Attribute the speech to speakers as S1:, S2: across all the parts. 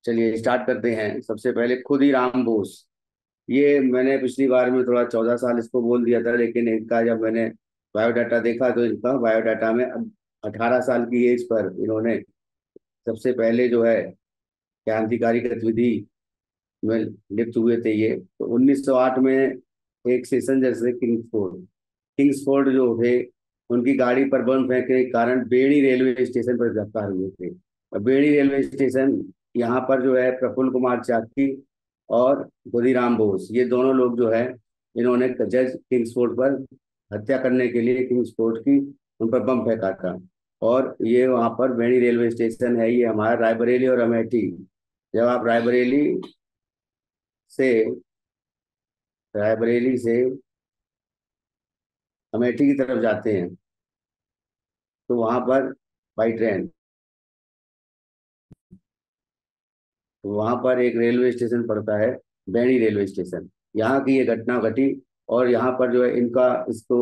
S1: चलिए स्टार्ट करते हैं। सबसे पहले खुदीराम बोस। ये मैंने पिछली बार में थोड़ा 14 साल इसको बोल दिया था, लेकिन इनका जब मैंने बायोडाटा देखा तो इनका बायोडाटा में 18 साल की एज पर इन्होंने सबसे पहले जो है क्रांतिकारी गतिविधि में लिप्त हुए थे। ये तो 1908 में एक सेशन जैसे किंग्सफोर्ड जो थे, उनकी गाड़ी पर बम फेंकने के कारण बेड़ी रेलवे स्टेशन पर गिरफ्तार हुए थे। और बेड़ी रेलवे स्टेशन, यहाँ पर जो है प्रफुल्ल कुमार चाकी और खुदीराम बोस, ये दोनों लोग जो है इन्होंने जज किंग्सफोर्ड पर हत्या करने के लिए किंग्सफोर्ड की उन पर बम फेंका था। और ये वहाँ पर बेड़ी रेलवे स्टेशन है, ये हमारा रायबरेली और अमेठी। जब आप से रायबरेली से अमेठी की तरफ जाते हैं तो वहां पर बाई ट्रेन, तो वहां पर एक रेलवे स्टेशन पड़ता है, बैणी रेलवे स्टेशन। यहाँ की ये घटना घटी। और यहाँ पर जो है इनका इसको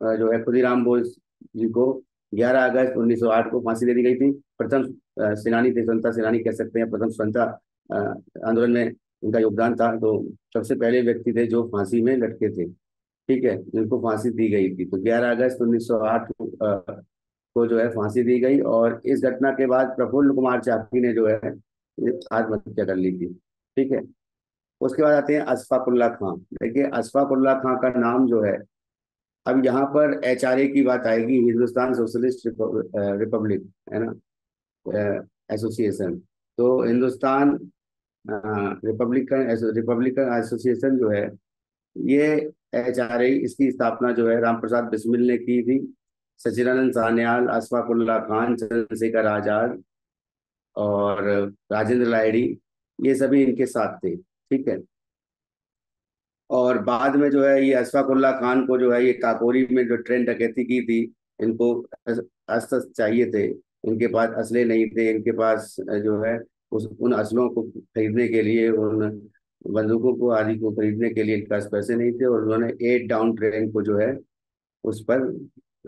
S1: जो है खुदीराम बोस जी को 11 अगस्त 1908 को फांसी दे दी गई थी। प्रथम सेनानी थे, स्वतंत्रता सेनानी कह सकते हैं। प्रथम स्वतंत्रता आंदोलन में इनका योगदान था। तो सबसे पहले व्यक्ति थे जो फांसी में लटके थे। ठीक है, जिनको फांसी दी गई थी। तो 11 अगस्त 1908 को जो है फांसी दी गई। और इस घटना के बाद प्रफुल्ल कुमार चाकी ने जो है आत्महत्या कर ली थी। ठीक है। उसके बाद आते हैं अशफाक उल्ला खां। देखिए, अशफाक उल्ला खां का नाम जो है, अब यहाँ पर एचआरए की बात आएगी, हिंदुस्तान सोशलिस्ट रिपब्लिक, है ना, एसोसिएशन। तो हिंदुस्तान रिपब्लिकन रिपब्लिकन एसोसिएशन जो है, ये एचआरए, इसकी स्थापना जो है रामप्रसाद बिस्मिल ने की थी। सचिदानंद सान्याल, अशफाक उल्ला खान, चंद्रशेखर आजाद और राजेंद्र लाहिड़ी, ये सभी इनके साथ थे। ठीक है। और बाद में जो है ये अशफाक उल्ला खान को जो है ये काकोरी में जो ट्रेन डकैती की थी, इनको अस्त्र चाहिए थे। इनके पास असले नहीं थे। इनके पास जो है उस उन असलों को खरीदने के लिए, उन बंदूकों को आदि को खरीदने के लिए इनके पास पैसे नहीं थे। और उन्होंने 8 डाउन ट्रेन को जो है उस पर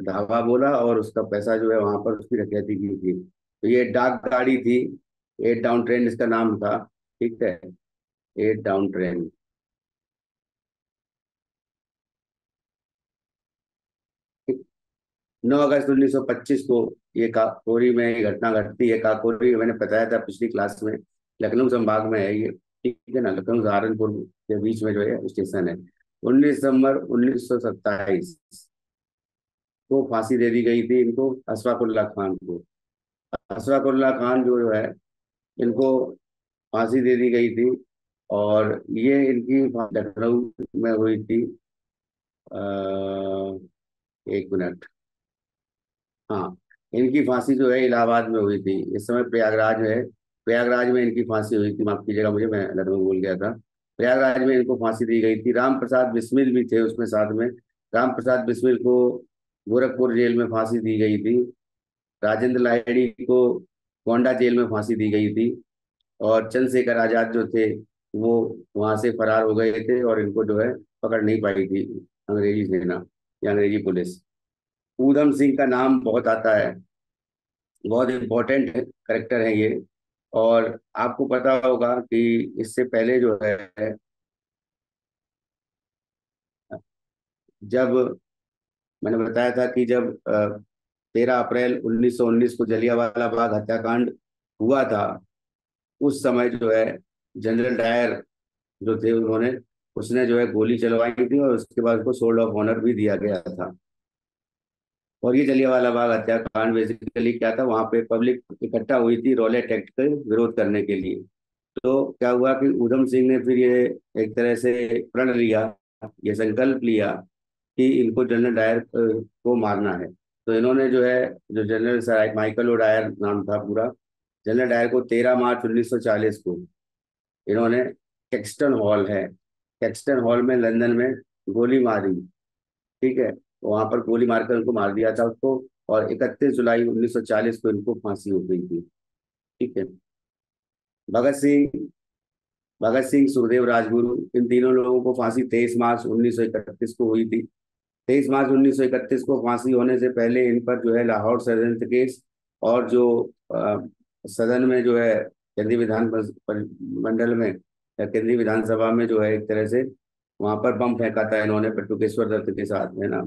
S1: धावा बोला और उसका पैसा जो है वहां पर उसकी डकैती की थी। तो ये डाक गाड़ी थी, 8 डाउन ट्रेन इसका नाम था। ठीक है, 8 डाउन ट्रेन। 9 अगस्त 1925 को ये काकोरी में ये घटना घटती है। काकोरी मैंने बताया था पिछली क्लास में, लखनऊ संभाग में है ये। ठीक है ना, लखनऊ सहारनपुर के बीच में जो है स्टेशन है। 19 दिसंबर 1927 को फांसी दे दी गई थी इनको, अशफाकुल्ला खान को। अशफाकुल्ला खान जो है, इनको फांसी दे दी गई थी। और ये इनकी लखनऊ में हुई थी। अ, एक मिनट। हाँ, इनकी फांसी जो है इलाहाबाद में हुई थी। इस समय प्रयागराज है, प्रयागराज में इनकी फांसी हुई थी। माफ कीजिएगा मुझे, मैं लखनऊ भूल गया था। प्रयागराज में इनको फांसी दी गई थी। राम प्रसाद बिस्मिल भी थे उसमें साथ में। राम प्रसाद बिस्मिल को गोरखपुर जेल में फांसी दी गई थी। राजेंद्र लाहिड़ी को गोंडा जेल में फांसी दी गई थी। और चंद्रशेखर आजाद जो थे, वो वहां से फरार हो गए थे और इनको जो है पकड़ नहीं पाई थी अंग्रेजी सेना या अंग्रेजी पुलिस। ऊधम सिंह का नाम बहुत आता है, बहुत इम्पोर्टेंट करेक्टर है ये। और आपको पता होगा कि इससे पहले जो है, जब मैंने बताया था कि जब 13 अप्रैल 1919 को जलियांवाला बाग हत्याकांड हुआ था, उस समय जो है जनरल डायर जो थे, उन्होंने उसने जो है गोली चलवाई थी और उसके बाद उसको सोल्ड ऑफ ऑनर भी दिया गया था। और ये जलियांवाला बाग हत्याकांड बेसिकली क्या था, वहां पे पब्लिक इकट्ठा हुई थी रॉलेट एक्ट का विरोध करने के लिए। तो क्या हुआ कि ऊधम सिंह ने फिर ये एक तरह से प्रण लिया, ये संकल्प लिया कि इनको जनरल डायर को मारना है। तो इन्होंने जो है, जो General Sir Michael O'Dwyer नाम था पूरा, जनरल डायर को 13 मार्च 1940 को इन्होंने कैक्सटन हॉल है, कैक्सटन हॉल में लंदन में गोली मारी। ठीक है, वहां पर गोली मारकर उनको मार दिया था उसको। और 31 जुलाई 1940 को इनको फांसी हो गई थी। ठीक है। भगत सिंह भगत सिंह, सुखदेव, राजगुरु, इन तीनों लोगों को फांसी 23 मार्च 1931 को हुई थी। 23 मार्च 1931 को फांसी होने से पहले इन पर जो है लाहौर षड्यंत्र केस और जो अ, सदन में जो है केंद्रीय मंडल में या केंद्रीय विधानसभा में जो है एक तरह से वहां पर बम फेंका था इन्होंने बटुकेश्वर दत्त के साथ में ना।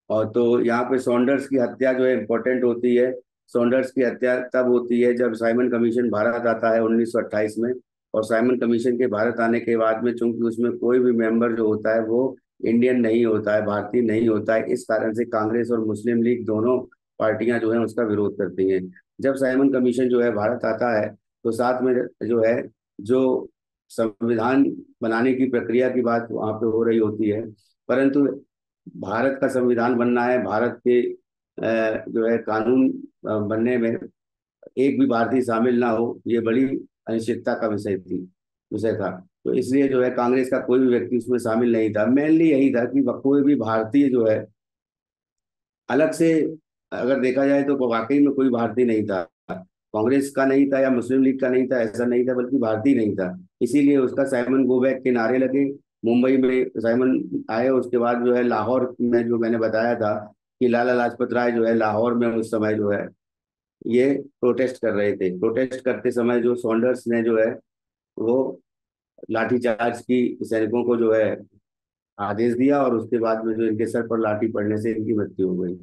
S1: और तो यहाँ पे सॉन्डर्स की हत्या जो है इम्पोर्टेंट होती है। सॉन्डर्स की हत्या तब होती है जब साइमन कमीशन भारत आता है 1928 में। और साइमन कमीशन के भारत आने के बाद में चूंकि उसमें कोई भी मेंबर जो होता है वो इंडियन नहीं होता है, भारतीय नहीं होता है, इस कारण से कांग्रेस और मुस्लिम लीग दोनों पार्टियां जो है उसका विरोध करती हैं। जब साइमन कमीशन जो है भारत आता है तो साथ में जो है जो संविधान बनाने की प्रक्रिया की बात वहां पे हो रही होती है। परंतु भारत का संविधान बनना है, भारत के जो है कानून बनने में एक भी भारतीय शामिल ना हो, ये बड़ी अनिश्चितता का विषय था। तो इसलिए जो है कांग्रेस का कोई भी व्यक्ति उसमें शामिल नहीं था। मेनली यही था कि कोई भी भारतीय जो है अलग से अगर देखा जाए तो वाकई में कोई भारतीय नहीं था। कांग्रेस का नहीं था या मुस्लिम लीग का नहीं था, ऐसा नहीं था, बल्कि भारतीय नहीं था। इसीलिए उसका साइमन गो बैक के नारे लगे। मुंबई में साइमन आए, उसके बाद जो है लाहौर में जो मैंने बताया था कि लाला लाजपत राय जो है लाहौर में उस समय जो है ये प्रोटेस्ट कर रहे थे। प्रोटेस्ट करते समय जो सॉन्डर्स ने जो है वो लाठीचार्ज की, सैनिकों को जो है आदेश दिया, और उसके बाद में जो इनके सर पर लाठी पड़ने से इनकी मृत्यु हो गई।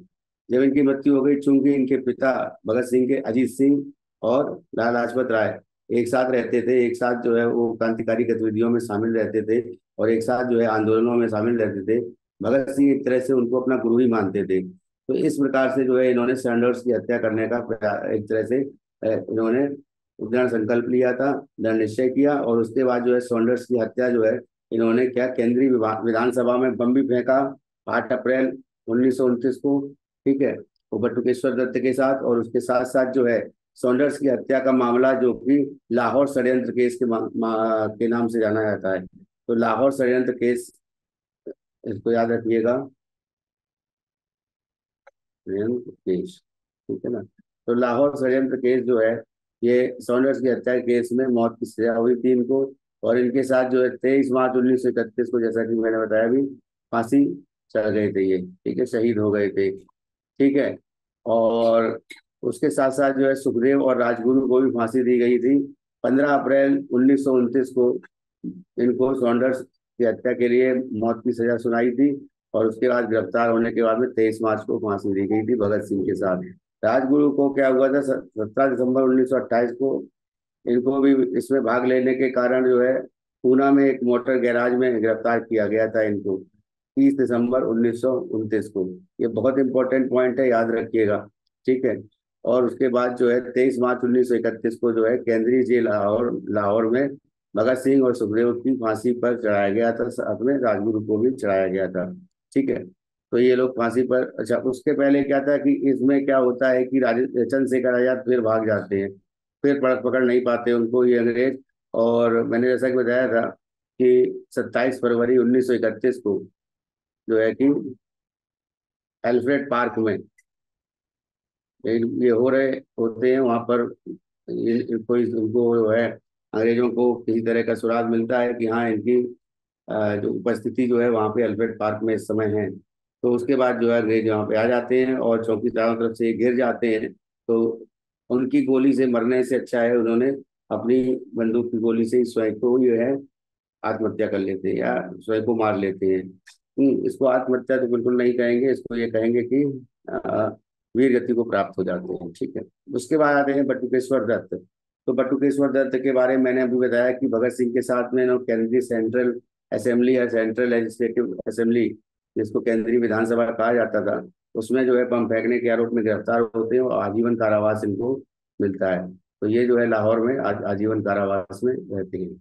S1: जब इनकी मृत्यु हो गई, चूंकि इनके पिता भगत सिंह के अजीत सिंह और लाला लाजपत राय एक साथ रहते थे, एक साथ जो है वो क्रांतिकारी गतिविधियों में शामिल रहते थे और एक साथ जो है आंदोलनों में शामिल रहते थे। भगत सिंह एक तरह से उनको अपना गुरु ही मानते थे। तो इस प्रकार से जो है इन्होंने सैंडर्स की हत्या करने का एक तरह से इन्होंने दृढ़ संकल्प लिया था, दृढ़ निश्चय किया। और उसके बाद जो है सॉन्डर्स की हत्या जो है इन्होंने क्या केंद्रीय विधानसभा में बम भी फेंका 8 अप्रैल 1929 को। ठीक है, वो बटुकेश्वर दत्त के साथ। और उसके साथ साथ जो है सॉन्डर्स की हत्या का मामला जो कि लाहौर षड्यंत्र केस के नाम से जाना जाता है। तो लाहौर षड्यंत्र केस, इसको याद रखिएगा, षड्यंत्र केस। ठीक है ना। तो लाहौर षड्यंत्र केस जो है ये सॉन्डर्स की हत्या के केस में मौत की सजा हुई थी इनको। और इनके साथ जो है 23 मार्च 1931 को, जैसा कि मैंने बताया भी, फांसी चढ़ गए थे ये। ठीक है, शहीद हो गए थे। ठीक है। और उसके साथ साथ जो है सुखदेव और राजगुरु को भी फांसी दी गई थी 15 अप्रैल 1929 को। इनको सॉन्डर्स की हत्या के लिए मौत की सजा सुनाई थी। और उसके बाद गिरफ्तार होने के बाद में 23 मार्च को फांसी दी गई थी भगत सिंह के साथ। राजगुरु को क्या हुआ था, 17 दिसंबर 1928 को इनको भी इसमें भाग लेने के कारण जो है पूना में एक मोटर गैराज में गिरफ्तार किया गया था इनको 30 दिसंबर 1929 को। ये बहुत इंपॉर्टेंट पॉइंट है, याद रखिएगा। ठीक है। और उसके बाद जो है 23 मार्च 1931 को जो है केंद्रीय जेल लाहौर लाहौर में भगत सिंह और सुखदेव की फांसी पर चढ़ाया गया था, साथ में राजगुरु को भी चढ़ाया गया था। ठीक है। तो ये लोग फांसी पर, अच्छा उसके पहले क्या था कि इसमें क्या होता है कि चंद्रशेखर आजाद फिर भाग जाते हैं, फिर पकड़ नहीं पाते उनको ये अंग्रेज। और मैंने जैसा कि बताया था कि 27 फरवरी 1931 को जो है कि एल्फ्रेड पार्क में ये हो रहे होते हैं वहां पर। कोई उनको जो है अंग्रेजों को किसी तरह का सुराग मिलता है कि हाँ इनकी जो उपस्थिति जो है वहाँ पे अल्फ्रेड पार्क में इस समय है। तो उसके बाद जो है अंग्रेज वहाँ पे आ जाते हैं और चौकी चारों तरफ से घिर जाते हैं। तो उनकी गोली से मरने से अच्छा है उन्होंने अपनी बंदूक की गोली से ही स्वयं को जो है आत्महत्या कर लेते हैं या स्वयं को मार लेते हैं। इसको आत्महत्या तो बिल्कुल नहीं कहेंगे, इसको ये कहेंगे कि अ, वीर गति को प्राप्त हो जाते हैं। ठीक है। उसके बाद आते हैं बटुकेश्वर दत्त। तो बटुकेश्वर दत्त के बारे में मैंने अभी बताया कि भगत सिंह के साथ में ना केंद्रीय सेंट्रल असेंबली या सेंट्रल लेजिस्लेटिव असेंबली, जिसको केंद्रीय विधानसभा कहा जाता था, उसमें जो है बम फेंकने के आरोप में गिरफ्तार होते हैं और आजीवन कारावास इनको मिलता है। तो ये जो है लाहौर में आजीवन कारावास में रहते हैं।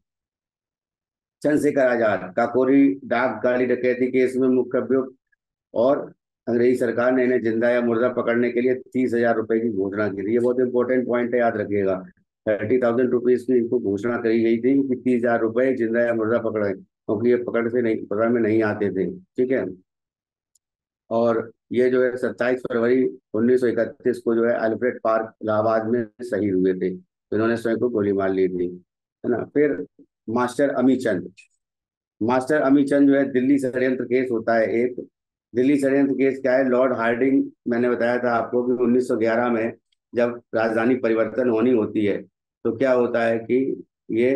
S1: चंद्रशेखर आजाद काकोरी डाक गाड़ी डकैती केस में मुख्य अभियुक्त, और अंग्रेजी सरकार ने इन्हें जिंदा या मुर्दा पकड़ने के लिए 30,000 रुपए की घोषणा की थी। ये बहुत इंपॉर्टेंट पॉइंट है, याद रखिएगा। 30,000 रुपीज की इनको घोषणा करी गई थी कि 30,000 रुपए जिंदा या मुर्दा पकड़े, क्योंकि ये पकड़ में नहीं आते थे। ठीक है। और ये जो है 27 फरवरी 1931 को जो है अल्फ्रेड पार्क इलाहाबाद में शहीद हुए थे। तो इन्होंने स्वयं को गोली मार ली थी, है ना। फिर मास्टर अमीचंद। मास्टर अमीचंद जो है दिल्ली षड्यंत्र केस होता है एक। दिल्ली षड्यंत्र केस क्या है, लॉर्ड हार्डिंग, मैंने बताया था आपको कि 1911 में जब राजधानी परिवर्तन होनी होती है तो क्या होता है कि ये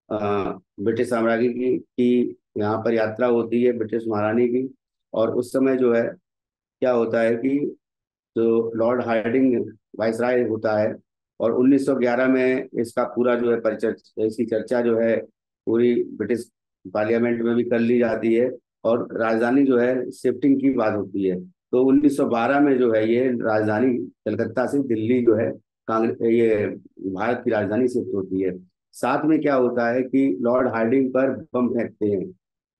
S1: ब्रिटिश साम्राज्य की यहाँ पर यात्रा होती है ब्रिटिश महारानी की। और उस समय जो है क्या होता है कि जो लॉर्ड हार्डिंग वाइसराय होता है, और 1911 में इसका पूरा जो है परिचय, इसकी चर्चा जो है पूरी ब्रिटिश पार्लियामेंट में भी कर ली जाती है। और राजधानी जो है शिफ्टिंग की बात होती है। तो 1912 में जो है ये राजधानी कलकत्ता से दिल्ली जो है कांग्रेस ये भारत की राजधानी शिफ्ट होती है। साथ में क्या होता है कि लॉर्ड हार्डिंग पर बम फेंकते हैं।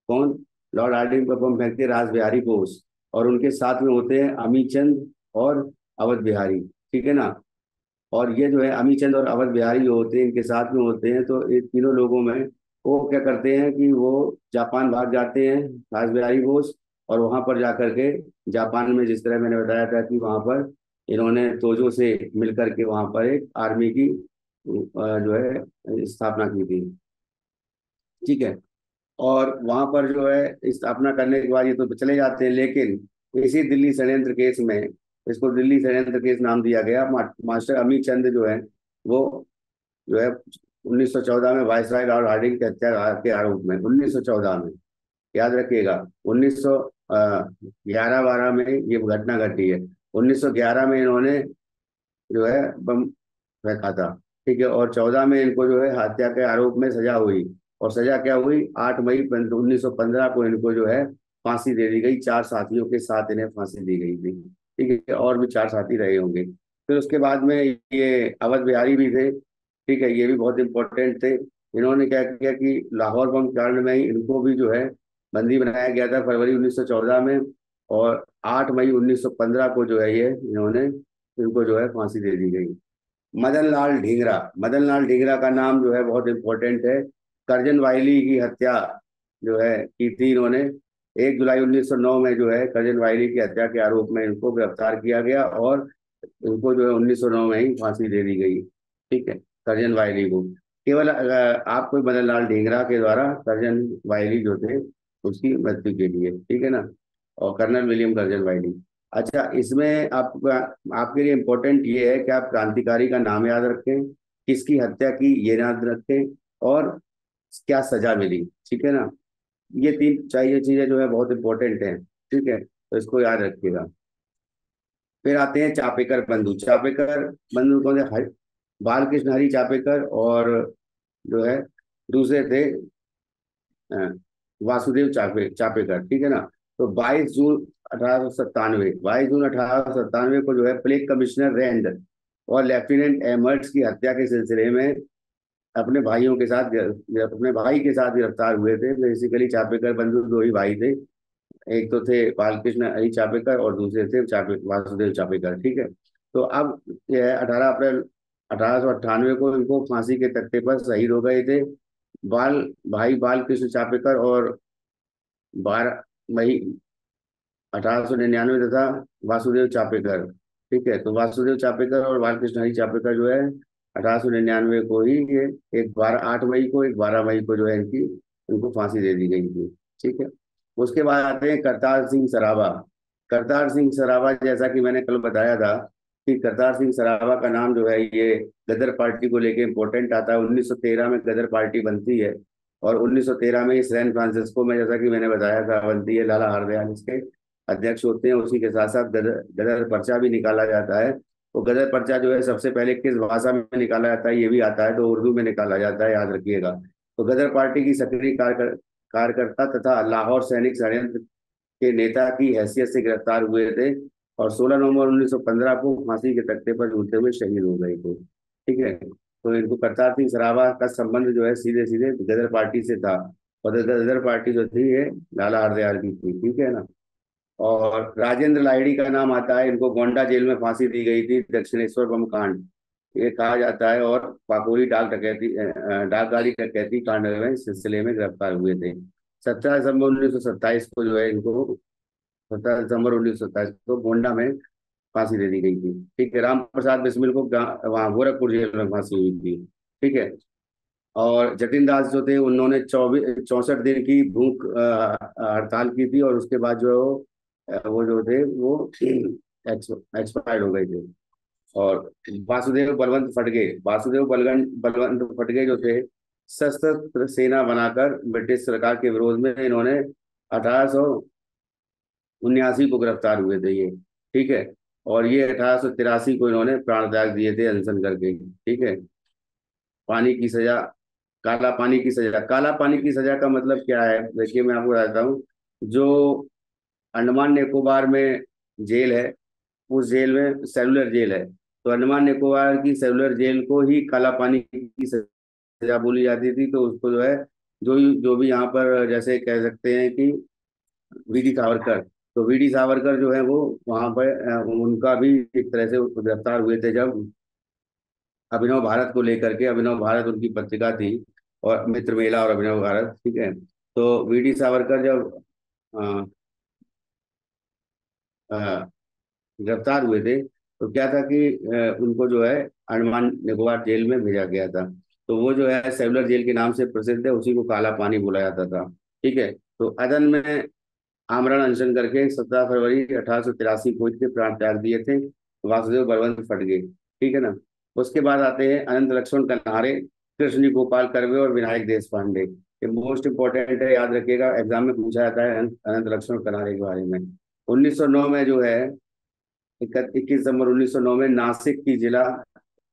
S1: कौन? लॉर्ड हार्डिंग पर बम फेंकते हैं रास बिहारी बोस। और उनके साथ में होते हैं अमीचंद और अवध बिहारी। ठीक है ना? और ये जो है अमीचंद और अवध बिहारी जो होते हैं इनके साथ में होते हैं। तो इन तीनों लोगों में वो क्या करते हैं कि वो जापान भाग जाते हैं, रास बिहारी बोस। और वहां पर जाकर के जापान में, जिस तरह मैंने बताया था कि वहां पर इन्होंने तोजो से मिल करके वहां पर एक आर्मी की जो है स्थापना की थी। ठीक है। और वहां पर जो है स्थापना करने के बाद ये तो चले जाते हैं, लेकिन इसी दिल्ली षड्यंत्र केस में, इसको दिल्ली षड्यंत्र केस नाम दिया गया। मास्टर अमित चंद जो है वो जो है 1914 में वायसराय लॉर्ड हार्डिंग की हत्या के आरोप में, 1914 में, याद रखिएगा, 1911-12 में ये घटना घटी है। 1911 में इन्होंने जो है बम फेंका था। ठीक है। और 14 में इनको जो है हत्या के आरोप में सजा हुई। और सजा क्या हुई? 8 मई 1915 को इनको जो है फांसी दे दी गई। 4 साथियों के साथ इन्हें फांसी दी गई थी। ठीक है। और भी 4 साथी रहे होंगे। फिर उसके बाद में ये अवध बिहारी भी थे। ठीक है। ये भी बहुत इंपॉर्टेंट थे। इन्होंने क्या किया कि लाहौर बम कांड में ही इनको भी जो है बंदी बनाया गया था, फरवरी 1914 में। और 8 मई 1915 को जो है ये इन्होंने इनको जो है फांसी दे दी गई। मदन लाल ढींगरा, मदन लाल ढींगरा का नाम जो है बहुत इंपॉर्टेंट है। करजन वायली की हत्या जो है की थी इन्होंने। 1 जुलाई 1909 में जो है करजन वायली की हत्या के आरोप में इनको गिरफ्तार किया गया। और इनको जो है 1909 में ही फांसी दे दी गई। ठीक है। करजन वायली को केवल आपको मदन लाल ढींगरा के द्वारा करजन वायली जो थे उसकी मृत्यु के लिए। ठीक है ना? और कर्नल विलियम कर्जन वायली। अच्छा, इसमें आपका आपके लिए इम्पोर्टेंट ये है कि आप क्रांतिकारी का नाम याद रखें, किसकी हत्या की ये याद रखें, और क्या सजा मिली। ठीक है ना? ये तीन चाहिए चीजें जो है बहुत इंपॉर्टेंट हैं। ठीक है, तो इसको याद रखिएगा। फिर आते हैं चापेकर बंधु। चापेकर बंधु कौन थे? बालकृष्ण हरि चापेकर। और जो है दूसरे थे अ, वासुदेव चापेकर। ठीक है ना? तो 22 जून 1897 को जो है प्लेग कमिश्नर रैंड और लेफ्टिनेंट एमर्ट्स की हत्या के सिलसिले में अपने भाई के साथ गिरफ्तार हुए थे। बेसिकली चापेकर बंधु दो ही भाई थे। एक तो थे बालकृष्ण हरि चापेकर और दूसरे थे वासुदेव चापेकर। ठीक है। तो अब यह है 1898 को इनको फांसी के तख्ते पर शहीद हो गए थे। बाल बालकृष्ण चापेकर और 12 मई 1899 तथा वासुदेव चापेकर। ठीक है। तो वासुदेव चापेकर और बालकृष्ण हरि चापेकर जो है 1899 को ही ये, एक 8 मई को, एक 12 मई को जो है इनको फांसी दे दी गई थी। ठीक है। उसके बाद आते हैं करतार सिंह सराभा। करतार सिंह सराभा, जैसा कि मैंने कल बताया था कि करतार सिंह सराभा का नाम जो है ये गदर पार्टी को लेके इंपॉर्टेंट आता है। 1913 में गदर पार्टी बनती है। और 1913 में सैन फ्रांसिस्को में, जैसा कि मैंने बताया था, बनती है। लाला हरदयाल इसके अध्यक्ष होते हैं। उसी के साथ साथ गदर गदर पर्चा भी निकाला जाता है। तो गदर पर्चा जो है सबसे पहले किस भाषा में निकाला जाता है ये भी आता है, तो उर्दू में निकाला जाता है, याद रखिएगा। तो गदर पार्टी की सक्रिय कार्यकर्ता तथा लाहौर सैनिक षड्यंत्र के नेता की हैसियत से गिरफ्तार हुए थे। और 16 नवंबर 1915 को फांसी के तख्ते पर झूलते हुए शहीद हो गए थे। ठीक है। तो इनको करतार सिंह सराभा का संबंध जो है सीधे सीधे गदर पार्टी से था। और गदर पार्टी जो थी ये लाला हरदयाल की थी। ठीक है ना? और राजेंद्र लाहिड़ी का नाम आता है। इनको गोंडा जेल में फांसी दी गई थी दक्षिणेश्वर बम कांड ये कहा जाता है। और पाकोरी डाक गाड़ी डकैती कांड में सिलसिले में गिरफ्तार हुए थे। 17 दिसंबर 1927 को जो है इनको 17 दिसंबर 1927 को गोंडा में फांसी दे दी गई थी। ठीक है। राम प्रसाद बिस्मिल को वहाँ गोरखपुर जेल में फांसी हुई थी। ठीक है। और जतिन दास जो थे उन्होंने 64 दिन की भूख हड़ताल की थी। और उसके बाद जो वो जो थे वो एक्सपायर्ड हो गए थे। और वासुदेव बलवंत फडके, वासुदेव बलवंत बलवंत फडके जो थे, सशस्त्र सेना बनाकर ब्रिटिश सरकार के विरोध में इन्होंने 1879 को गिरफ्तार हुए थे ये। ठीक है। और ये 1883 को इन्होंने प्राण त्याग दिए थे अनशन करके। ठीक है। पानी की सजा, काला पानी की सजा, काला पानी की सजा का मतलब क्या है, देखिए मैं आपको बताता हूँ। जो अंडमान निकोबार में जेल है, उस जेल में सेलुलर जेल है, तो अंडमान निकोबार की सेलुलर जेल को ही काला पानी की सजा बोली जाती थी। तो उसको जो है, जो भी यहाँ पर जैसे कह सकते हैं कि वीडी सावरकर, तो वीडी सावरकर जो है वो वहां पर उनका भी एक तरह से गिरफ्तार हुए थे जब अभिनव भारत को लेकर के, अभिनव भारत उनकी पत्रिका थी, और मित्र मेला और अभिनव भारत। ठीक है। तो वीडी सावरकर जब अ, अ, गिरफ्तार हुए थे, तो क्या था कि उनको जो है अंडमान निकोबार जेल में भेजा गया था। तो वो जो है सेलुलर जेल के नाम से प्रसिद्ध है, उसी को काला पानी बोला जाता था। ठीक है। तो अदन में आमरण अनशन करके 17 फरवरी 1883 को इसके प्राण त्याग दिए थे वासुदेव बलवंत फडके। ठीक है ना। उसके बाद आते हैं अनंत लक्ष्मण कन्हारे, कृष्ण जी गोपाल कर्वे और विनायक देश पांडे। ये मोस्ट इंपॉर्टेंट है, याद रखिएगा, एग्जाम में पूछा जाता है अनंत अनंत लक्ष्मण कन्हारे के बारे में। 1909 में जो है, 21 दिसंबर 1909 में नासिक की जिला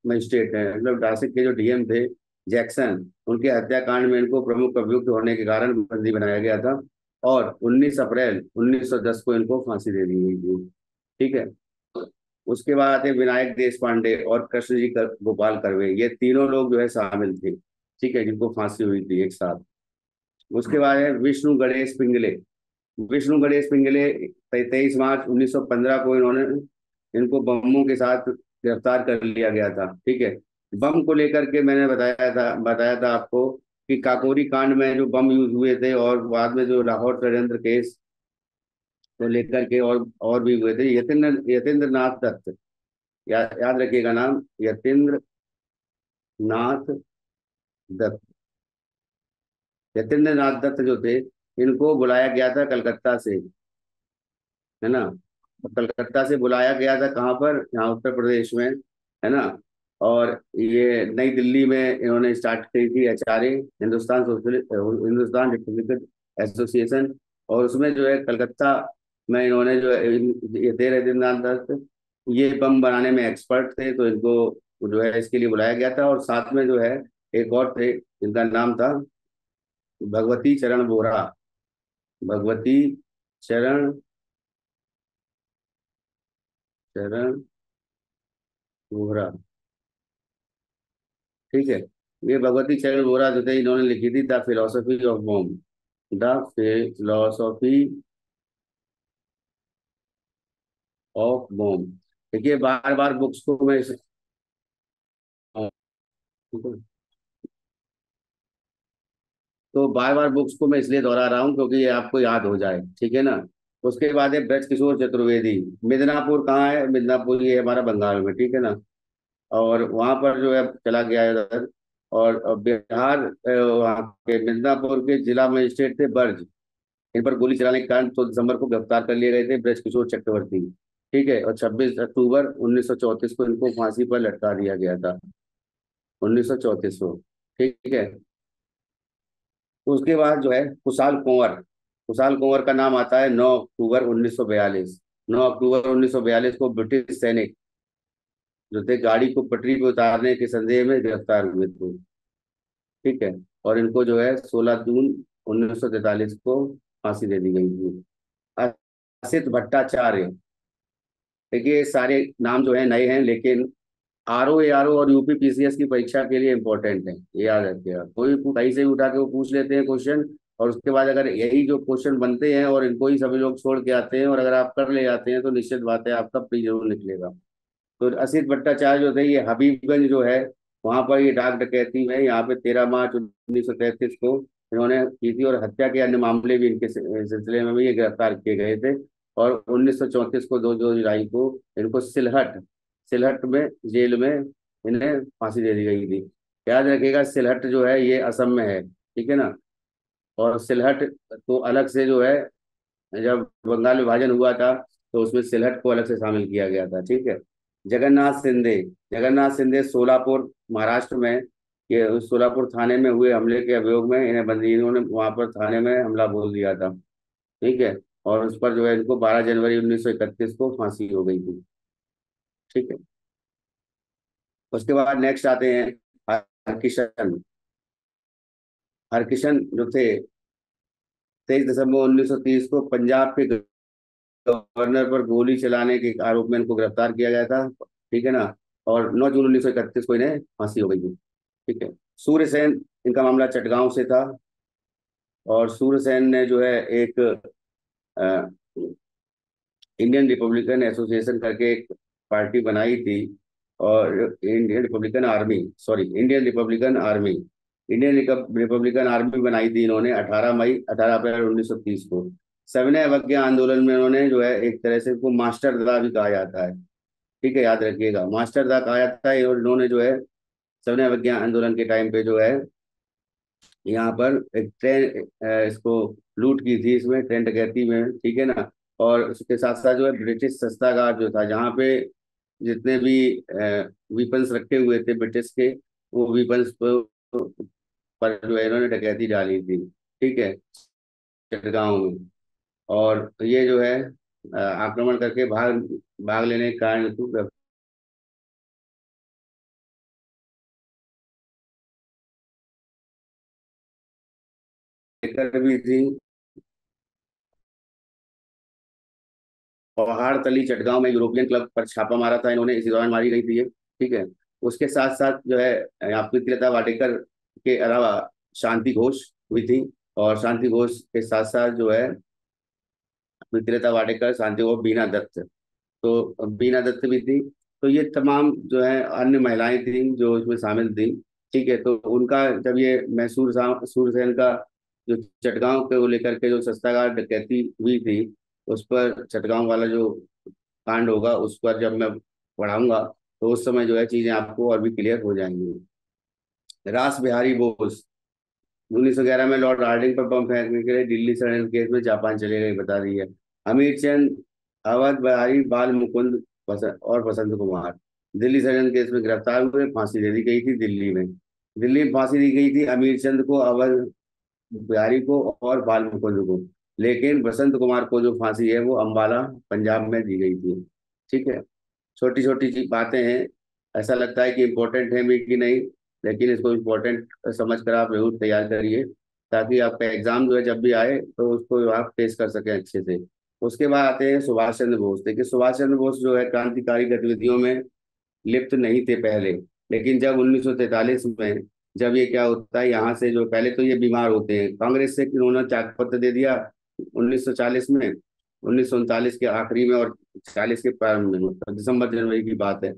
S1: मजिस्ट्रेट है, मतलब नासिक के जो डीएम थे जैक्सन, उनके हत्याकांड में इनको प्रमुख अभियुक्त होने के कारण बंदी बनाया गया था। और 19 अप्रैल 1910 को इनको फांसी दे दी गई थी। ठीक है। उसके बाद आते विनायक देश पांडे और कृष्णजी गोपाल कर्वे, ये तीनों लोग जो है शामिल थे। ठीक है, जिनको फांसी हुई थी एक साथ। उसके बाद है विष्णु गणेश पिंगले। विष्णु गणेश पिंगले 23 मार्च 1915 को इन्होंने, इनको बमों के साथ गिरफ्तार कर लिया गया था। ठीक है। बम को लेकर के मैंने बताया था आपको कि काकोरी कांड में जो बम यूज हुए थे, और बाद में जो लाहौर षड्यंत्र केस को लेकर के और भी हुए थे। यतेंद्र नाथ दत्त, याद रखिएगा नाम, यतेंद्र नाथ दत्त। यतेंद्र नाथ दत्त जो थे, इनको बुलाया गया था कलकत्ता से, है ना। तो कलकत्ता से बुलाया गया था कहाँ पर, यहाँ उत्तर प्रदेश में, है ना। और ये नई दिल्ली में इन्होंने स्टार्ट की थी एचआरए, हिंदुस्तान रिपब्लिकन एसोसिएशन। और उसमें जो है कलकत्ता में इन्होंने जो है ये थे रविंद्रनाथ दत्त, ये बम बनाने में एक्सपर्ट थे, तो इनको जो है इसके लिए बुलाया गया था। और साथ में जो है एक और थे, जिनका नाम था भगवती चरण बोरा, भगवती चरण चरण बोरा। ठीक है। ये भगवती चरण वोरा जो थे, इन्होंने लिखी थी the philosophy of bomb, the philosophy of bomb. देखिए बार बार बुक्स को मैं तो बार बार बुक्स को मैं इसलिए दोहरा रहा हूँ क्योंकि ये आपको याद हो जाए। ठीक है ना। उसके बाद है ब्रज किशोर चतुर्वेदी। मिदनापुर कहाँ है, मिदनापुर ये हमारा बंगाल में। ठीक है ना। और वहां पर जो है चला गया है इधर। और बिहार वहाँ के मिदनापुर के जिला मजिस्ट्रेट थे बर्ज, इन पर गोली चलाने के कारण 14 दिसंबर को गिरफ्तार कर लिए गए थे ब्रजकिशोर चक्रवर्ती। ठीक है। और 26 अक्टूबर 1934 को इनको फांसी पर लटका दिया गया था, 1934 को। ठीक है। उसके बाद जो है कुशाल कुंवर का नाम आता है 9 अक्टूबर 1942। 9 अक्टूबर 1942 को ब्रिटिश सैनिक जो थे गाड़ी को पटरी पे उतारने के संदेह में गिरफ्तार हुए थे। ठीक है। और इनको जो है 16 जून 1943 को फांसी दे दी गई थी। असित भट्टाचार्य, देखिए ये सारे नाम जो है नए हैं, लेकिन आरओ एआरओ और यूपी पीसीएस की परीक्षा के लिए इंपॉर्टेंट है, ये याद रखिएगा। कोई कहीं से भी उठा के वो पूछ लेते हैं क्वेश्चन, और उसके बाद अगर यही जो क्वेश्चन बनते हैं और इनको ही सभी लोग छोड़ के आते हैं, और अगर आप कर ले जाते हैं, तो निश्चित बात है आपका प्री जरूर निकलेगा। तो असित भट्टाचार्य जो थे, ये हबीबगंज जो है, वहां पर ये डाक डकैती में यहाँ पे 13 मार्च 1933 को इन्होंने की थी, और हत्या के अन्य मामले भी इनके सिलसिले में भी ये गिरफ्तार किए गए थे। और 1934 को 2 जुलाई को इनको सिलहट सिलहट में जेल में इन्हें फांसी दे दी गई थी। याद रखिएगा सिलहट जो है ये असम में है। ठीक है ना। और सिलहट तो अलग से जो है, जब बंगाल विभाजन हुआ था, तो उसमें सिलहट को अलग से शामिल किया गया था। ठीक है। जगन्नाथ शिंदे। जगन्नाथ शिंदे सोलापुर महाराष्ट्र में, ये उस सोलापुर थाने में हुए हमले के अभियोग में इन्हें बंदी, इन्होंने वहां पर थाने में हमला बोल दिया था। ठीक है। और उस पर जो है इनको 12 जनवरी 1931 को फांसी हो गई थी। ठीक है। उसके बाद नेक्स्ट आते हैं हरकिशन। हरकिशन जो थे, 23 दिसंबर 1930 को पंजाब के गवर्नर पर गोली चलाने के आरोप में इनको गिरफ्तार किया गया था। ठीक है ना। और 9 जून 1931 को इन्हें फांसी हो गई थी। ठीक है। सूर्यसेन, इनका मामला चटगांव से था। और सूर्यसेन ने जो है एक अ, इंडियन रिपब्लिकन एसोसिएशन करके एक पार्टी बनाई थी। और Indian Republican army, sorry, Indian Republican army बनाई थी इन्होंने 18 अप्रैल 1930 को। सविनय अवज्ञा आंदोलन में इन्होंने जो है एक तरह से इनको मास्टर भी कहा जाता है। ठीक है, याद रखिएगा, मास्टर कहा जाता है। और इन्होंने जो है सविनय अवज्ञा आंदोलन के टाइम पे जो है यहाँ पर एक ट्रेन इसको लूट की थी, इसमें ट्रेन डकैती में। ठीक है ना। और उसके साथ साथ जो है ब्रिटिश शस्त्रागार जो था, जहाँ पे जितने भी वीपन्स रखे हुए थे ब्रिटिश के, वो वीपन्स पर जो है इन्होंने डकैती डाली थी। ठीक है, चटगांव में। और ये जो है आक्रमण करके भाग भाग लेने के कारण इनको गिरफ्तार भी थी। पहाड़तली चटगांव में यूरोपियन क्लब पर छापा मारा था इन्होंने, इसी दौरान मारी गई थी ये। ठीक है। उसके साथ साथ जो है आपकी प्रियलता वाडेकर के अलावा शांति घोष हुई थी। और शांति घोष के साथ साथ जो है प्रीतिलता वाडेकर, शांति घोष, बीना दत्त। तो बीना दत्त भी थी। तो ये तमाम जो है अन्य महिलाएं थी जो इसमें शामिल थी। ठीक है। तो उनका जब ये मैसूर सूरसेन का जो चटगांव को लेकर के जो शस्त्रागार डकैती हुई थी, उस पर चटगांव वाला जो कांड होगा उस पर जब मैं पढ़ाऊंगा, तो उस समय जो है चीजें आपको और भी क्लियर हो जाएंगी। रास बिहारी बोस 1911 में लॉर्ड हार्डिंग पर बम फेंकने के लिए दिल्ली षड्यंत्र केस में जापान चले गए, बता दी है। अमीर चंद, अवध बिहारी, बाल मुकुंद और बसंत कुमार दिल्ली षड्यंत्र केस में गिरफ्तार हुए, फांसी दे दी गई थी दिल्ली में। दिल्ली में फांसी दी गई थी अमीर चंद को, अवध बिहारी को और बाल मुकुंद को। लेकिन बसंत कुमार को जो फांसी है वो अम्बाला पंजाब में दी गई थी। ठीक है। छोटी छोटी ची बातें हैं, ऐसा लगता है कि इम्पोर्टेंट है भी कि नहीं, लेकिन इसको इम्पोर्टेंट समझ कर आप जरूर तैयार करिए, ताकि आपका एग्जाम जो है जब भी आए तो उसको आप फेस कर सकें अच्छे से। उसके बाद आते हैं सुभाष चंद्र बोस। देखिए, सुभाष चंद्र बोस जो है क्रांतिकारी गतिविधियों में लिप्त नहीं थे पहले। लेकिन जब 1943 में, जब ये क्या होता है, यहाँ से जो पहले तो ये बीमार होते हैं, कांग्रेस से इन्होंने त्यागपत्र दे दिया 1940 में, 1939 के आखिरी में और 40 के प्रारंभ में, मतलब दिसंबर जनवरी की बात है।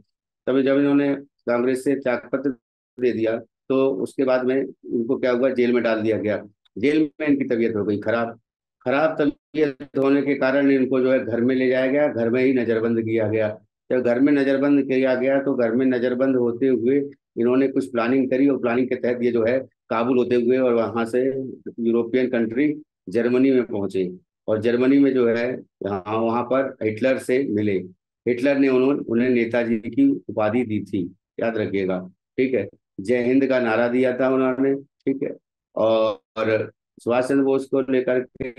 S1: तभी जब इन्होंने कांग्रेस से त्यागपत्र दे दिया, तो उसके बाद में इनको क्या हुआ, जेल में डाल दिया गया। जेल में इनकी तबीयत हो गई खराब। खराब तबीयत होने के कारण इनको जो है घर में ले जाया गया, घर में ही नजरबंद किया गया। जब घर में नजरबंद किया गया तो घर में नजरबंद होते हुए इन्होंने कुछ प्लानिंग करी, और प्लानिंग के तहत ये जो है काबुल होते हुए और वहां से यूरोपियन कंट्री जर्मनी में पहुंचे। और जर्मनी में जो है वहां वहां पर हिटलर से मिले। हिटलर ने उन्हें नेताजी की उपाधि दी थी, याद रखिएगा। ठीक है। जय हिंद का नारा दिया था उन्होंने। ठीक है। और सुभाष चंद्र बोस को लेकर के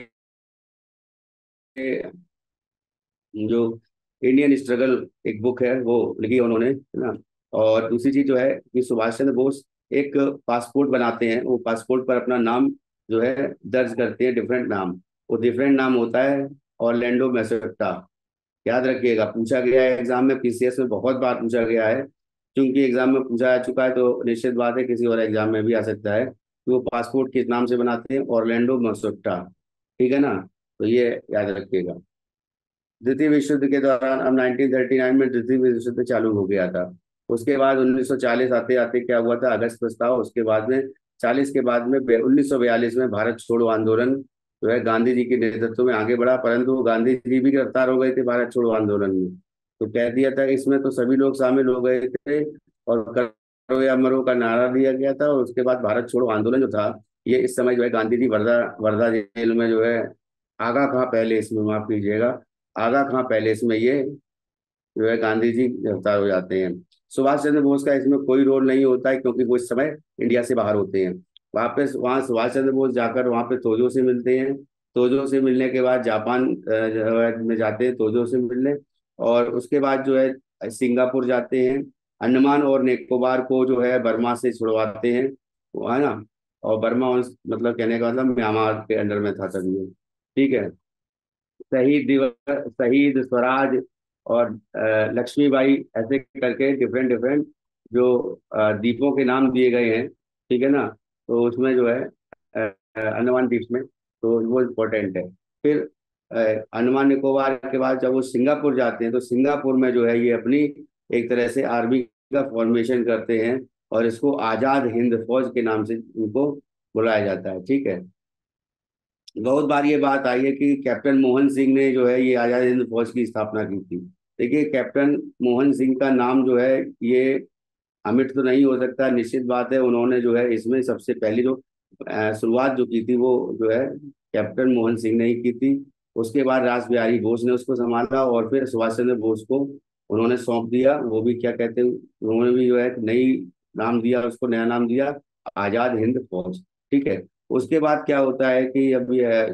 S1: जो इंडियन स्ट्रगल एक बुक है वो लिखी है उन्होंने, है ना। और दूसरी चीज जो है कि सुभाष चंद्र बोस एक पासपोर्ट बनाते हैं, वो पासपोर्ट पर अपना नाम जो है दर्ज करते हैं, डिफरेंट नाम। वो डिफरेंट नाम होता है ऑरलैंडो मैसेटा। याद रखिएगा, पूछा गया है एग्जाम में, पीसीएस में बहुत बार पूछा गया है। क्योंकि एग्जाम में पूछा जा चुका है तो निश्चित बात है किसी और एग्जाम में भी आ सकता है कि वो पासपोर्ट किस नाम से बनाते हैं, ऑरलैंडो मैसेटा। ठीक है ना। तो ये याद रखिएगा। द्वितीय विश्व युद्ध के दौरान, अब 1939 में द्वितीय विश्व युद्ध चालू हो गया था। उसके बाद 1940 आते आते क्या हुआ था, अगस्त प्रस्ताव। उसके बाद में 40 के बाद में 1942 में भारत छोड़ो आंदोलन जो है गांधी जी के नेतृत्व में आगे बढ़ा, परंतु गांधी जी भी गिरफ्तार हो गए थे भारत छोड़ो आंदोलन में। तो कह दिया था कि इसमें तो सभी लोग शामिल हो गए थे, और करो या मरो का नारा दिया गया था। और उसके बाद भारत छोड़ो आंदोलन जो था, ये इस समय जो है गांधी जी वर्धा वर्धा जेल में जो है, आगा खां पैलेस में, माफ कीजिएगा, आगा खां पैलेस में ये जो है गांधी जी गिरफ्तार हो जाते हैं। सुभाष चंद्र बोस का इसमें कोई रोल नहीं होता है, क्योंकि वो इस समय इंडिया से बाहर होते हैं। वापस वहाँ सुभाष चंद्र बोस जाकर वहाँ पे तोजो से मिलते हैं। तोजो से मिलने के बाद जापान जो है में जाते हैं तोजो से मिलने। और उसके बाद जो है सिंगापुर जाते हैं। अंडमान और निकोबार को जो है बर्मा से छुड़वाते हैं, वो है ना। और बर्मा मतलब कहने का मतलब म्यांमार के अंडर में था तभी ये। ठीक है। शहीद दिवस, शहीद स्वराज और लक्ष्मीबाई, ऐसे करके डिफरेंट डिफरेंट जो द्वीपों के नाम दिए गए हैं। ठीक है ना। तो उसमें जो है अंडमान द्वीप में, तो वो इम्पोर्टेंट है। फिर अंडमान निकोबार के बाद जब वो सिंगापुर जाते हैं, तो सिंगापुर में जो है ये अपनी एक तरह से आर्मी का फॉर्मेशन करते हैं। और इसको आजाद हिंद फौज के नाम से इनको बुलाया जाता है। ठीक है। बहुत बार ये बात आई है कि कैप्टन मोहन सिंह ने जो है ये आजाद हिंद फौज की स्थापना की थी। देखिए, कैप्टन मोहन सिंह का नाम जो है ये अमिट तो नहीं हो सकता, निश्चित बात है। उन्होंने जो है इसमें सबसे पहली जो शुरुआत जो की थी वो जो है कैप्टन मोहन सिंह ने ही की थी। उसके बाद रास बिहारी बोस ने उसको संभाला, और फिर सुभाष चंद्र बोस को उन्होंने सौंप दिया। वो भी क्या कहते हैं, उन्होंने भी जो है एक नई नाम दिया, उसको नया नाम दिया, आजाद हिंद फौज। ठीक है। उसके बाद क्या होता है कि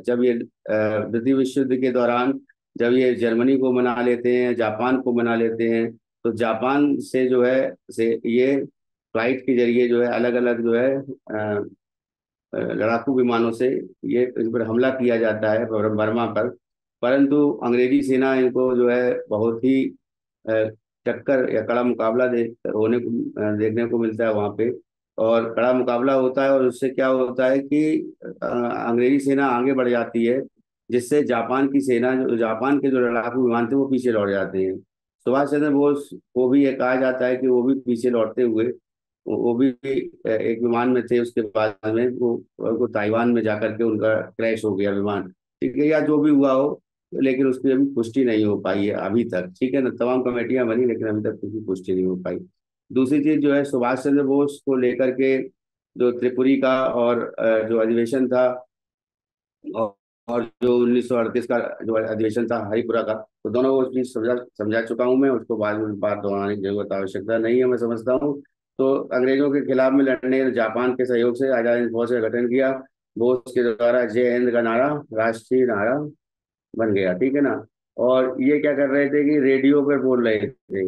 S1: जब ये द्वितीय विश्व युद्ध के दौरान जब ये जर्मनी को मना लेते हैं, जापान को मना लेते हैं, तो जापान से जो है से ये फ्लाइट के जरिए जो है अलग अलग जो है लड़ाकू विमानों से ये इस पर हमला किया जाता है बर्मा पर। परंतु अंग्रेजी सेना इनको जो है बहुत ही अ, टक्कर या कड़ा मुकाबला देखने को मिलता है वहाँ पे। और कड़ा मुकाबला होता है, और उससे क्या होता है कि अंग्रेजी सेना आगे बढ़ जाती है, जिससे जापान की सेना जो जापान के जो लड़ाकू विमान थे वो पीछे लौट जाते हैं। सुभाष चंद्र बोस को भी ये कहा जाता है कि वो भी पीछे लौटते हुए, वो भी एक विमान में थे। उसके बाद में वो ताइवान में जाकर के उनका क्रैश हो गया विमान। ठीक है, या जो भी हुआ हो, लेकिन उसकी अभी पुष्टि नहीं हो पाई है अभी तक। ठीक है ना, तमाम कमेटियां बनी, लेकिन अभी तक उसकी पुष्टि नहीं हो पाई। दूसरी चीज जो है सुभाष चंद्र बोस को लेकर के जो त्रिपुरी का और जो अधिवेशन था, और जो 1938 का जो अधिवेशन था हरिपुरा का, तो दोनों वो चीज समझा समझा चुका हूँ मैं। उसको बाद में बात दोहराने की जरूरत आवश्यकता नहीं है, मैं समझता हूँ। तो अंग्रेजों के खिलाफ में लड़ने जापान के सहयोग से आजाद हिंद फौज का गठन किया। बोस के द्वारा जय हिंद का नारा राष्ट्रीय नारा बन गया। ठीक है ना। और ये क्या कर रहे थे कि रेडियो पर बोल रहे थे,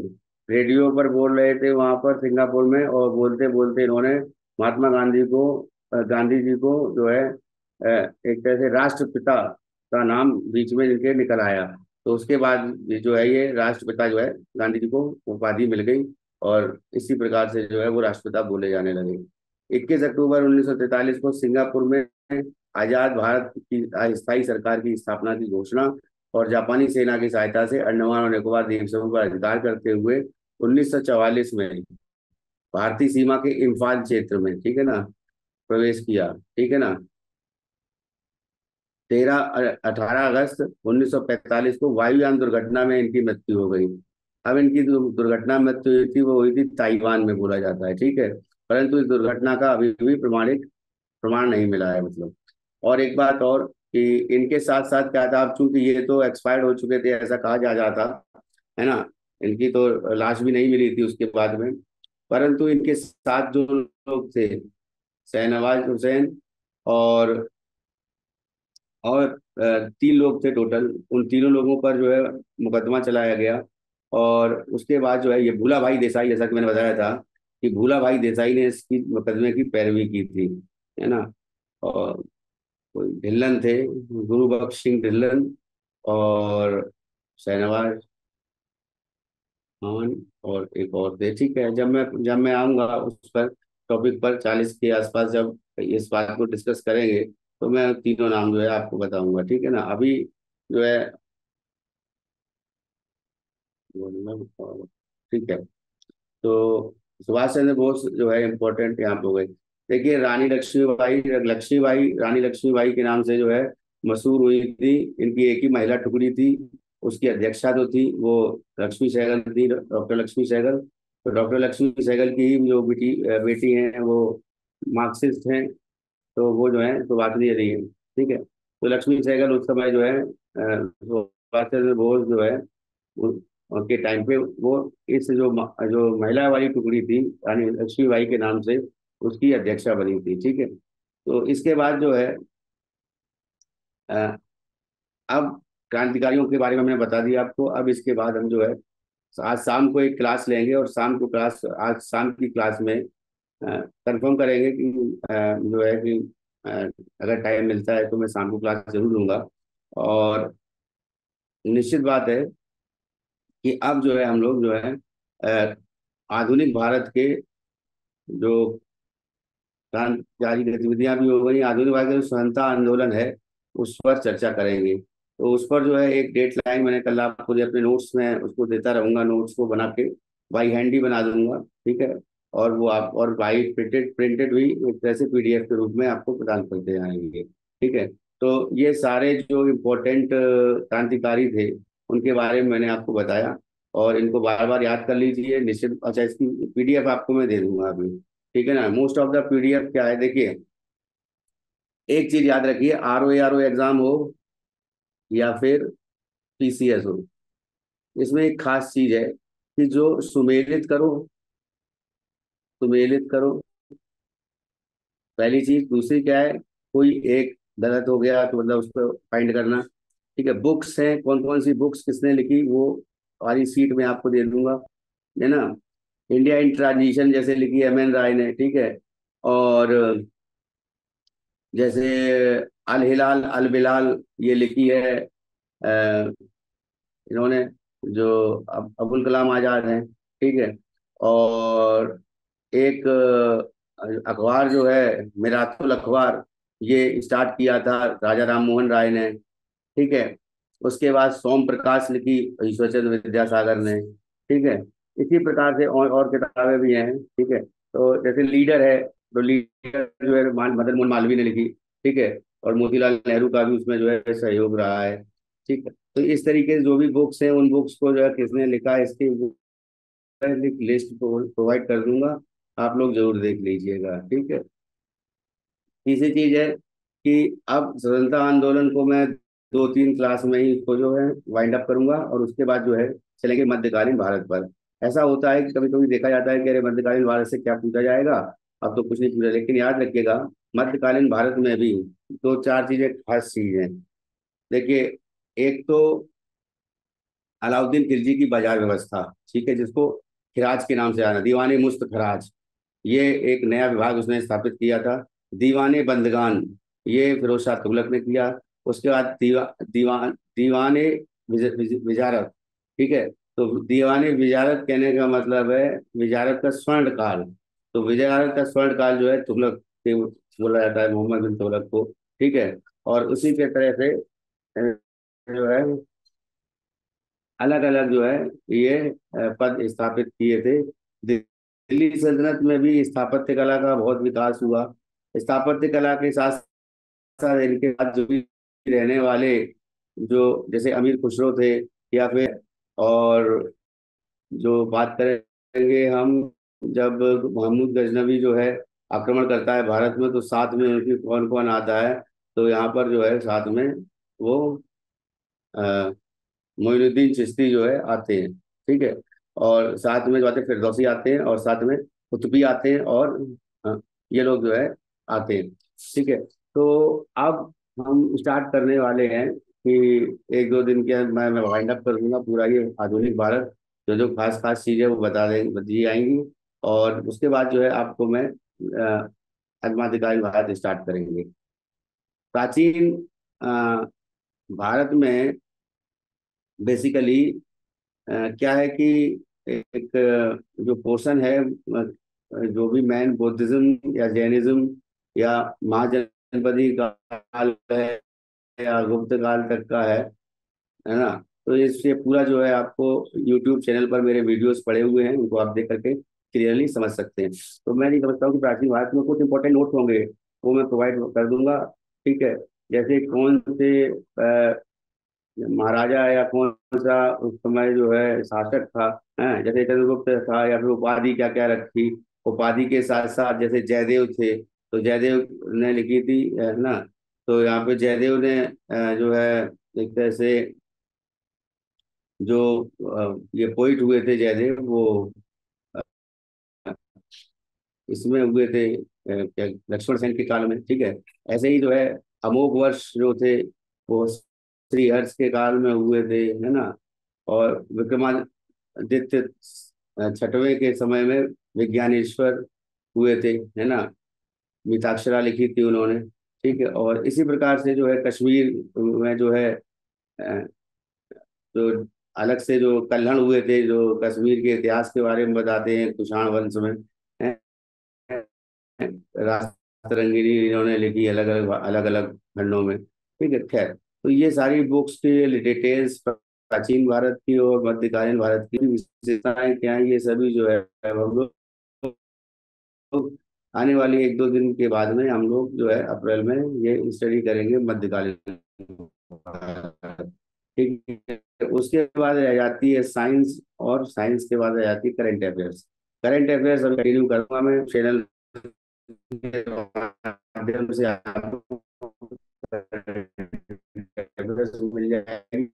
S1: रेडियो पर बोल रहे थे वहां पर सिंगापुर में। और बोलते बोलते इन्होंने महात्मा गांधी को गांधी जी को जो है एक तरह से राष्ट्रपिता का नाम बीच में इनके निकल आया। तो उसके बाद ये जो है ये राष्ट्रपिता जो है गांधी जी को उपाधि मिल गई। और इसी प्रकार से जो है वो राष्ट्रपिता बोले जाने लगे। 21 अक्टूबर 1943 को सिंगापुर में आजाद भारत की अस्थायी सरकार की स्थापना की घोषणा, और जापानी सेना की सहायता से अंडमान और निकोबार द्वीप समूह पर अधिकार करते हुए 1944 में भारतीय सीमा के इम्फाल क्षेत्र में, ठीक है ना, प्रवेश किया। ठीक है ना। 18 अगस्त 1945 को वायुयान दुर्घटना में इनकी मृत्यु हो गई। अब इनकी जो दुर्घटना मृत्यु हुई थी वो हुई थी ताइवान में, बोला जाता है। ठीक है। परंतु इस दुर्घटना का अभी भी प्रमाणिक प्रमाण नहीं मिला है, मतलब। और एक बात और कि इनके साथ साथ क्या था, अब चूंकि ये तो एक्सपायर्ड हो चुके थे ऐसा कहा जा रहा था, है ना। इनकी तो लाश भी नहीं मिली थी उसके बाद में। परंतु इनके साथ जो लोग थे, शहनवाज हुसैन और और 3 लोग थे टोटल। उन तीनों लोगों पर जो है मुकदमा चलाया गया। और उसके बाद जो है ये भूला भाई देसाई, जैसा कि मैंने बताया था कि भूला भाई देसाई ने इसकी मुकदमे की पैरवी की थी, है ना। और कोई ढिल्लन थे, गुरु बख्श सिंह ढिल्लन और शहनवाज खान, और एक और थे। ठीक है, जब मैं आऊंगा उस पर टॉपिक पर 40 के आसपास, जब इस बात को डिस्कस करेंगे, तो मैं तीनों नाम जो है आपको बताऊंगा। ठीक है ना। अभी जो है ठीक है। तो सुभाष चंद्र बोस जो है इम्पोर्टेंट यहाँ पे हो गए। देखिए, रानी लक्ष्मीबाई के नाम से जो है मशहूर हुई थी। इनकी एक ही महिला टुकड़ी थी, उसकी अध्यक्षा जो थी वो लक्ष्मी सहगल थी, डॉक्टर लक्ष्मी सहगल। तो डॉक्टर लक्ष्मी सहगल की ही जो बेटी हैं वो मार्क्सिस्ट हैं। तो वो जो है सुभाषिनी रही है। ठीक है। तो लक्ष्मी सहगल उस समय जो है सुभाष चंद्र बोस जो है के टाइम पे वो इस जो महिला वाली टुकड़ी थी रानी लक्ष्मीबाई के नाम से, उसकी अध्यक्षा बनी थी। ठीक है। तो इसके बाद जो है अ, अब क्रांतिकारियों के बारे में मैंने बता दिया आपको। अब इसके बाद हम जो है आज शाम को एक क्लास लेंगे, और शाम को क्लास आज शाम की क्लास में कंफर्म करेंगे कि जो है कि अ, अगर टाइम मिलता है तो मैं शाम को क्लास जरूर लूंगा। और निश्चित बात है कि अब जो है हम लोग जो है अ, आधुनिक भारत के जो क्रांतिकारी गतिविधियां भी हो गई, आधुनिक भारत का जो स्वतंत्रता आंदोलन है उस पर चर्चा करेंगे। तो उस पर जो है एक डेट लाइन मैंने कल आपको जो अपने नोट्स में उसको देता रहूंगा, नोट्स को बना के बाई हैंड ही बना दूंगा। ठीक है। और वो आप और बाई प्रिंटेड प्रिंटेड भी एक तरह से पीडीएफ के रूप में आपको प्रदान करते जाएंगे। ठीक है। तो ये सारे जो इम्पोर्टेंट क्रांतिकारी थे उनके बारे में मैंने आपको बताया, और इनको बार बार याद कर लीजिए निश्चित। अच्छा, इसकी पीडीएफ आपको मैं दे दूंगा अभी। ठीक है ना। मोस्ट ऑफ द पीडीएफ क्या है देखिए, एक चीज याद रखिए, आर ओ एग्जाम हो या फिर पीसीएस हो, इसमें एक खास चीज है कि जो सुमेलित करो, सुमेलित करो, पहली चीज। दूसरी क्या है, कोई एक गलत हो गया तो मतलब उसको फाइंड करना। ठीक है। बुक्स हैं, कौन कौन सी बुक्स किसने लिखी वो वाली सीट में आपको दे दूंगा, है ना। इंडिया इन ट्रांजिशन जैसे लिखी एम एन राय ने। ठीक है। और जैसे अल हिलाल अल बिलाल ये लिखी है इन्होंने, जो अबुल कलाम आजाद हैं। ठीक है। और एक अखबार जो है मिरातुल अखबार, ये स्टार्ट किया था राजा राम मोहन राय ने। ठीक है। उसके बाद सोम प्रकाश लिखी ईश्वर चंद्र विद्यासागर ने। ठीक है। इसी प्रकार से और किताबें भी हैं। ठीक है। तो जैसे लीडर है, तो लीडर जो है मदन मोहन मालवीय ने लिखी। ठीक है। और मोतीलाल नेहरू का भी उसमें जो है सहयोग रहा है। ठीक है। तो इस तरीके से जो भी बुक्स हैं उन बुक्स को जो है किसने लिखा है इसकी लिस्ट प्रोवाइड कर दूंगा, आप लोग जरूर देख लीजिएगा। ठीक है। तीसरी चीज है कि अब स्वतंत्रता आंदोलन को मैं 2-3 क्लास में ही इसको जो है वाइंड अप करूंगा, और उसके बाद जो है चलेंगे मध्यकालीन भारत पर। ऐसा होता है कि कभी कभी देखा जाता है कि अरे मध्यकालीन भारत से क्या पूछा जाएगा, अब तो कुछ नहीं पूछा। लेकिन याद रखिएगा, मध्यकालीन भारत में भी 2-4 चीजें खास चीज हैं। देखिए, एक तो अलाउद्दीन खिलजी की बाजार व्यवस्था। ठीक है। जिसको खिराज के नाम से जाना, दीवाने मुफ्त खराज, ये एक नया विभाग उसने स्थापित किया था। दीवाने बंदगान, ये फिरोज शाह तुगलक ने किया। उसके बाद दीवाने विजारत। ठीक है। तो दीवाने विजारत कहने का मतलब है विजारत का स्वर्ण काल। तो विजारत का स्वर्ण काल जो है तुगलक के बोला जाता है, मोहम्मद बिन तुगलक को। ठीक है। और उसी के तरह से जो है अलग अलग जो है ये पद स्थापित किए थे। दिल्ली सल्तनत में भी स्थापत्य कला का बहुत विकास हुआ। स्थापत्य कला के साथ साथ इनके साथ जो भी रहने वाले, जो जैसे अमीर खुसरो थे, या फिर और जो बात करेंगे हम, जब महमूद गजनवी जो है आक्रमण करता है भारत में, तो साथ में उनकी कौन कौन आता है, तो यहाँ पर जो है साथ में वो मोइनुद्दीन चिश्ती जो है आते हैं। ठीक है। और साथ में जो आते हैं फिरदौसी आते हैं, और साथ में कुतुबी आते हैं, और ये लोग जो है आते हैं। ठीक है। तो अब हम स्टार्ट करने वाले हैं कि 1-2 दिन के अंदर मैं वाइंड अप कर दूंगा पूरा ये आधुनिक भारत। जो जो खास खास चीजें वो बताई आएंगी। और उसके बाद जो है आपको मैं मध्यकालीन भारत स्टार्ट करेंगे। प्राचीन अ, भारत में बेसिकली क्या है कि एक जो पोर्शन है, जो भी मैन बुद्धिज्म या जैनिज्म या महाजनपदी काल है या गुप्त काल तक का है ना। तो इससे पूरा जो है आपको यूट्यूब चैनल पर मेरे वीडियोस पड़े हुए हैं, उनको आप देख करके क्लियरली समझ सकते हैं। तो मैं नहीं समझता हूँ कि प्राचीन भारत में कुछ इंपॉर्टेंट नोट्स होंगे, वो मैं प्रोवाइड कर दूंगा। ठीक है। जैसे कौन से महाराजा या कौन सा उस समय जो है शासक था, हैं, जैसे चंद्रगुप्त था, या फिर उपाधि क्या क्या रखी। उपाधि के साथ साथ जैसे जयदेव थे, तो जयदेव ने लिखी थी, है ना। तो यहाँ पे जयदेव ने जो है एक तरह से जो ये पोइट हुए थे जयदेव, वो अ, इसमें हुए थे क्या, लक्ष्मण सेन के काल में, ठीक है। ऐसे ही जो है अमोघ वर्ष जो थे वो श्री हर्ष के काल में हुए थे, है ना। और विक्रमादित्य छठवें के समय में विज्ञानेश्वर हुए थे, है ना। मिताक्षरा लिखी थी उन्होंने, ठीक है। और इसी प्रकार से जो है कश्मीर में जो है जो अलग से जो कल्हड़ हुए थे, जो कश्मीर के इतिहास के बारे में बताते हैं कुषाण वंश में, हैं, रास्त रंगिनी इन्होंने लिखी अलग अलग अलग अलग खंडों में, ठीक है। खैर, तो ये सारी बुक्स के डिटेल्स प्राचीन भारत की और मध्यकालीन भारत की विशेषताएं क्या है, ये सभी जो है हम लोग आने वाली एक दो दिन के बाद में हम लोग जो है अप्रैल में ये स्टडी करेंगे मध्यकालीन भारत, ठीक है। उसके बाद रह जाती है साइंस, और साइंस के बाद रह जाती है करंट अफेयर्स। करंट अफेयर्स अभी कंटिन्यू करूंगा मैं चैनल के माध्यम से आपको अफेयर्स मिल जाएगी,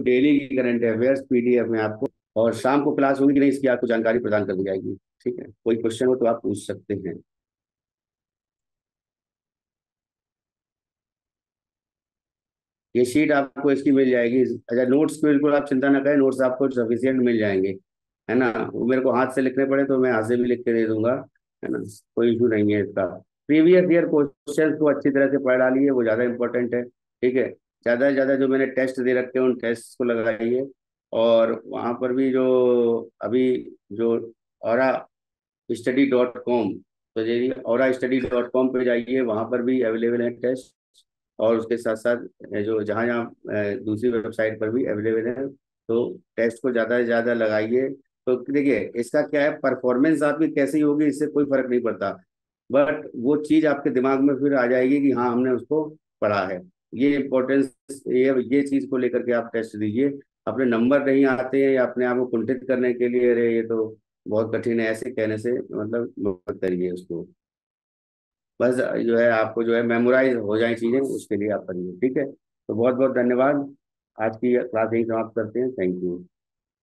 S1: डेली की करंट अफेयर्स पीडीएफ में आपको। और शाम को क्लास होगी कि नहीं, इसकी आपको जानकारी प्रदान कर दी जाएगी, ठीक है। कोई क्वेश्चन हो तो आप पूछ सकते हैं। ये शीट आपको इसकी मिल जाएगी। अच्छा, नोट्स की बिल्कुल आप चिंता ना करें, नोट्स आपको सफिशियंट मिल जाएंगे, है ना। वो मेरे को हाथ से लिखने पड़े तो मैं हाथ से भी लिख के दे दूंगा, है ना। कोई इशू नहीं है इसका। प्रीवियस ईयर क्वेश्चन को अच्छी तरह से पढ़ डालिए, वो ज़्यादा इंपॉर्टेंट है, ठीक है। ज़्यादा से ज़्यादा जो मैंने टेस्ट दे रखे हैं उन टेस्ट को लगाइए। और वहाँ पर भी जो अभी जो और study.com, तो ये aura study.com पे जाइए, वहाँ पर भी अवेलेबल है टेस्ट। और उसके साथ साथ जो जहाँ जहाँ दूसरी वेबसाइट पर भी अवेलेबल है, तो टेस्ट को ज़्यादा से ज़्यादा लगाइए। तो देखिए इसका क्या है, परफॉर्मेंस आपकी कैसी होगी इससे कोई फर्क नहीं पड़ता, बट वो चीज़ आपके दिमाग में फिर आ जाएगी कि हाँ हमने उसको पढ़ा है। ये इम्पोर्टेंस, ये चीज़ को लेकर के आप टेस्ट दीजिए। अपने नंबर नहीं आते हैं या अपने आप को कुंठित करने के लिए अरे ये तो बहुत कठिन है, ऐसे कहने से मतलब मत करिए उसको। बस जो है आपको जो है मेमोराइज हो जाए चीजें, उसके लिए आप करिए, ठीक है। तो बहुत बहुत धन्यवाद। आज की क्लास यही समाप्त करते हैं। Thank you.